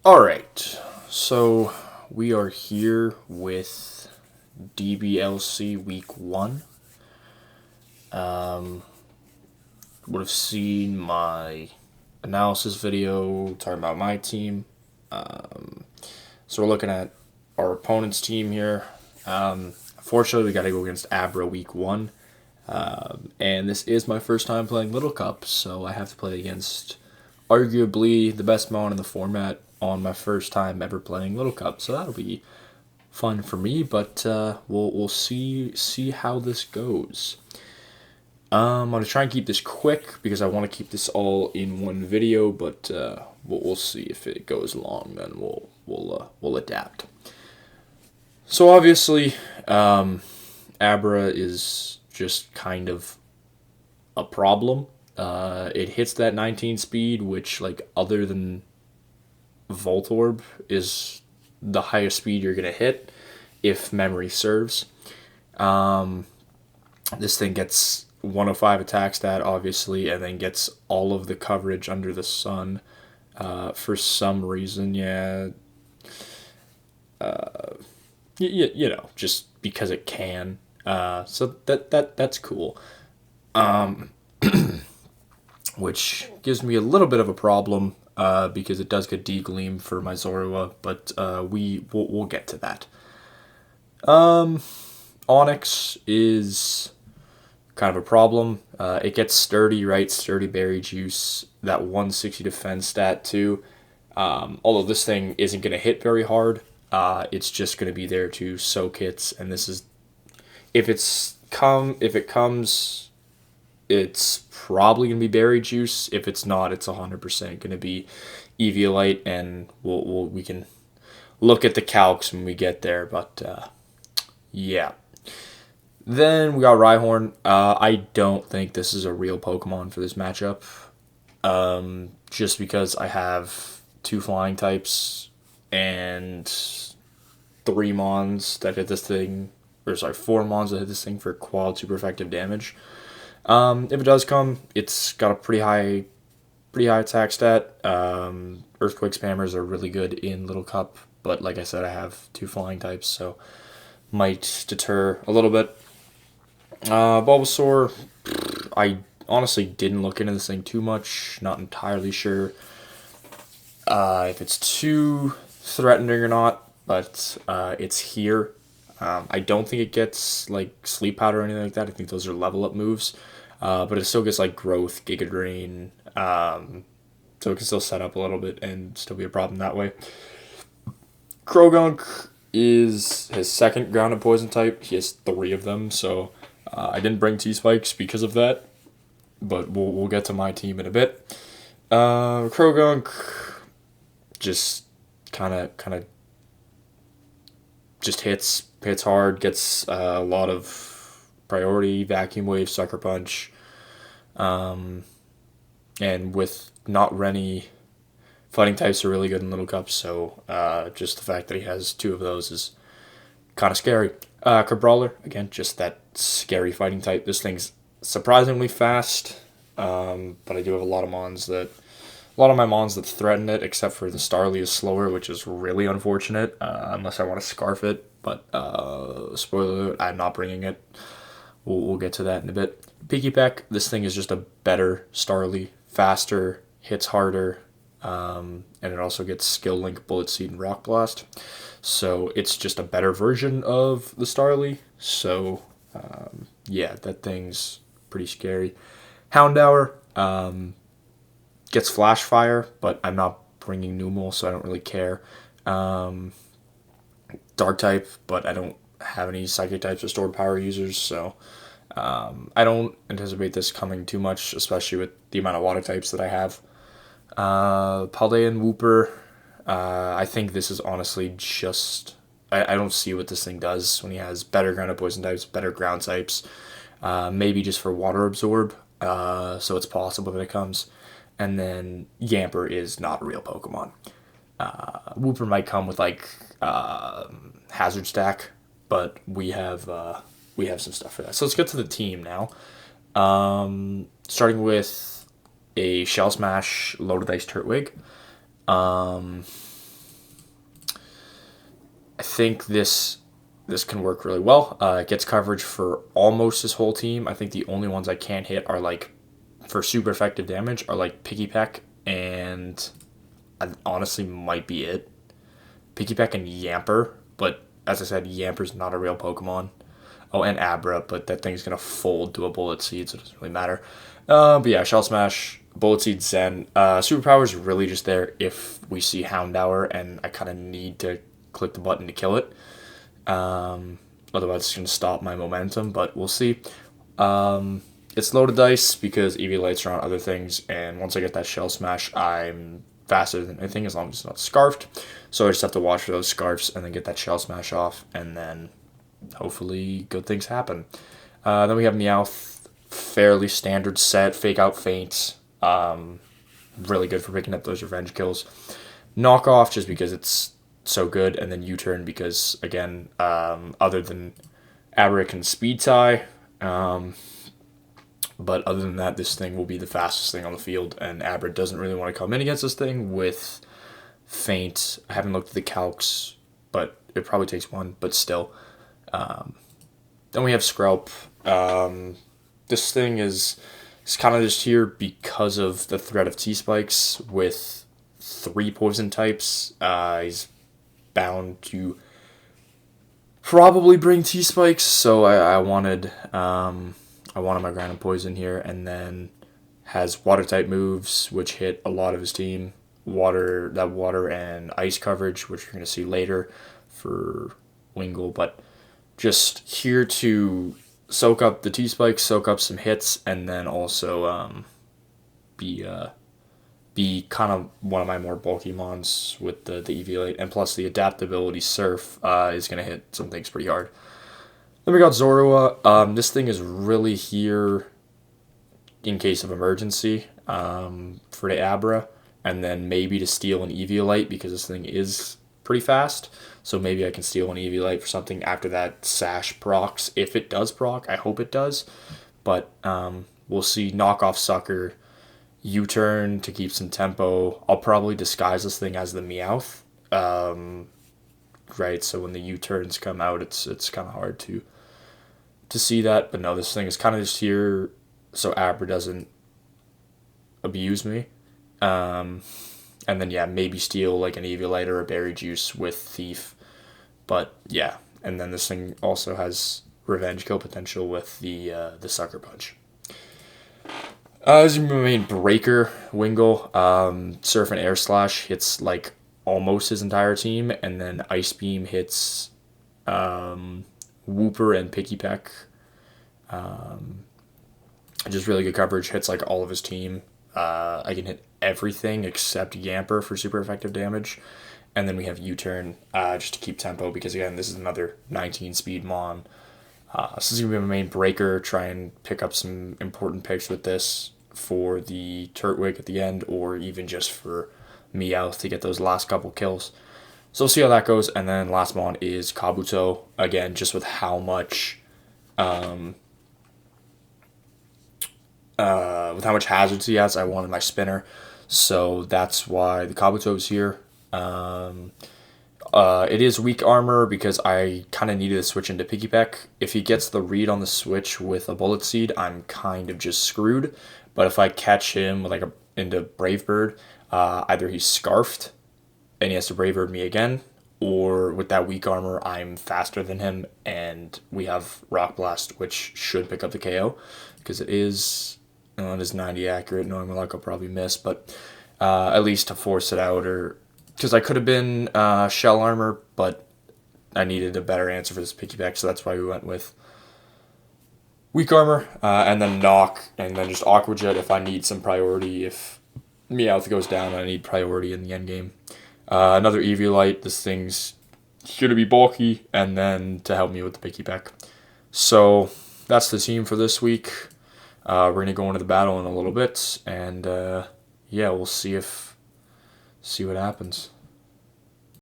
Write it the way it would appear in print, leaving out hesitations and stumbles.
Alright, so we are here with DBLC Week 1. Would have seen my analysis video talking about my team. So we're looking at our opponent's team here. Fortunately, we got to go against Abra Week 1. And this is my first time playing Little Cup, so I have to play against arguably the best mon in the format on my first time ever playing Little Cup. So that'll be fun for me, but we'll see how this goes. I'm gonna try and keep this quick because I want to keep this all in one video, but we'll see if it goes long. Then we'll adapt. So obviously, Abra is just kind of a problem. It hits that 19 speed, which, like, other than Voltorb, is the highest speed you're gonna hit if memory serves. This thing gets 105 attack stat, obviously, and then gets all of the coverage under the sun. For some reason, you know, just because it can. So that's cool. Which gives me a little bit of a problem because it does get D-Gleam for my Zorua, but we'll get to that. Onyx is kind of a problem. It gets Sturdy, right? Sturdy Berry Juice, that 160 defense stat too. Although this thing isn't going to hit very hard, it's just going to be there to soak hits, and this is if it comes, it's probably going to be Berry Juice. If it's not, it's 100% going to be Eviolite, and we can look at the calcs when we get there, but yeah. Then we got Rhyhorn. I don't think this is a real Pokemon for this matchup, just because I have 2 flying types and 3 Mons that hit this thing, or sorry, 4 Mons that hit this thing for quad super effective damage. If it does come, it's got a pretty high attack stat. Earthquake spammers are really good in Little Cup, but like I said, I have 2 flying types, so might deter a little bit. Bulbasaur, I honestly didn't look into this thing too much. Not entirely sure if it's too threatening or not, but it's here. I don't think it gets like Sleep Powder or anything like that. I think those are level up moves. But it still gets like Growth, Giga Drain, so it can still set up a little bit and still be a problem that way. Krogunk is his second grounded poison type. He has 3 of them, so I didn't bring T-Spikes because of that, but we'll get to my team in a bit. Krogunk just kind of just hits hard, gets a lot of priority, Vacuum Wave, Sucker Punch, and with not Rennie, fighting types are really good in Little Cup, so just the fact that he has 2 of those is kind of scary. Crabrawler, again, just that scary fighting type. This thing's surprisingly fast, but I do have a lot of my Mons that threaten it, except for the Starly is slower, which is really unfortunate, unless I want to Scarf it, but spoiler alert, I'm not bringing it. We'll get to that in a bit. Pikipek, this thing is just a better Starly, faster, hits harder, and it also gets Skill Link, Bullet Seed, and Rock Blast. So it's just a better version of the Starly. So yeah, that thing's pretty scary. Houndour gets Flash Fire, but I'm not bringing Numel, so I don't really care. Dark type, but I don't have any Psychic types or Stored Power users, so I don't anticipate this coming too much, especially with the amount of Water types that I have. Paldean Wooper, I think this is honestly just... I don't see what this thing does when he has better grounded poison types, better ground types, maybe just for Water Absorb, so it's possible that it comes. And then Yamper is not a real Pokemon. Wooper might come with like Hazard Stack, but we have some stuff for that. So let's get to the team now. Starting with a Shell Smash, Loaded Ice Turtwig. I think this can work really well. It gets coverage for almost his whole team. I think the only ones I can't hit are like for super effective damage are like Picky Peck and honestly might be it. Picky Peck and Yamper, but as I said, Yamper's not a real Pokemon. Oh, and Abra, but that thing's gonna fold to a Bullet Seed, so it doesn't really matter. But yeah, Shell Smash, Bullet Seed, Zen. Superpower is really just there if we see Houndour, and I kind of need to click the button to kill it. Otherwise, it's gonna stop my momentum, but we'll see. It's loaded dice because Eviolites are on other things, and once I get that Shell Smash, I'm faster than anything as long as it's not scarfed. So I just have to watch for those scarfs and then get that Shell Smash off, and then hopefully good things happen. Then we have Meowth, fairly standard set, Fake Out Feint. Really good for picking up those revenge kills. Knockoff just because it's so good, and then U-Turn because, again, other than Abra and Speed Tie, but other than that, this thing will be the fastest thing on the field, and Abra doesn't really want to come in against this thing with Feint. I haven't looked at the calcs, but it probably takes one, but still. Then we have Skrelp. This thing is kind of just here because of the threat of T-Spikes with 3 poison types. He's bound to probably bring T-Spikes, so I wanted my Ground and Poison here, and then has water type moves which hit a lot of his team. Water and ice coverage, which you're going to see later for Wingull, but just here to soak up the T-Spikes, soak up some hits, and then also be kind of one of my more bulky mons with the Eviolite, and plus the adaptability Surf is going to hit some things pretty hard. Then we got Zorua. This thing is really here in case of emergency for the Abra, and then maybe to steal an Eviolite because this thing is pretty fast. So maybe I can steal an Eviolite for something after that Sash procs. If it does proc, I hope it does. But we'll see. Knockoff Sucker, U-Turn to keep some tempo. I'll probably disguise this thing as the Meowth. Right, so when the U-Turns come out, it's kind of hard to see that. But no, this thing is kind of just here so Abra doesn't abuse me. And then, yeah, maybe steal like an Eviolite or a Berry Juice with Thief. But, yeah. And then this thing also has revenge kill potential with the Sucker Punch. As your main breaker, Wingull, Surf and Air Slash hits like almost his entire team. And then Ice Beam hits Wooper and Picky Peck. Just really good coverage. Hits like all of his team. I can hit everything except Yamper for super effective damage. And then we have U-Turn just to keep tempo because, again, this is another 19 speed Mon. So this is going to be my main breaker. Try and pick up some important picks with this for the Turtwig at the end, or even just for Meowth to get those last couple kills. So we'll see how that goes. And then last Mon is Kabuto. Again, just with how much hazards he has, I wanted my spinner. So that's why the Kabuto is here. It is weak armor because I kind of needed to switch into Picky Peck. If he gets the read on the switch with a Bullet Seed, I'm kind of just screwed. But if I catch him like into Brave Bird, either he's scarfed and he has to Brave Bird me again, or with that weak armor, I'm faster than him and we have Rock Blast, which should pick up the KO because it is 90 accurate. Knowing my luck, I'll probably miss, but at least to force it out, or because I could have been Shell Armor, but I needed a better answer for this Picky Peck, so that's why we went with weak armor, and then Knock, and then just Aqua Jet if I need some priority. If Meowth goes down, I need priority in the end game. Another Eviolite. This thing's going to be bulky, and then to help me with the Picky Peck. So that's the team for this week. We're going to go into the battle in a little bit, and yeah, we'll see what happens.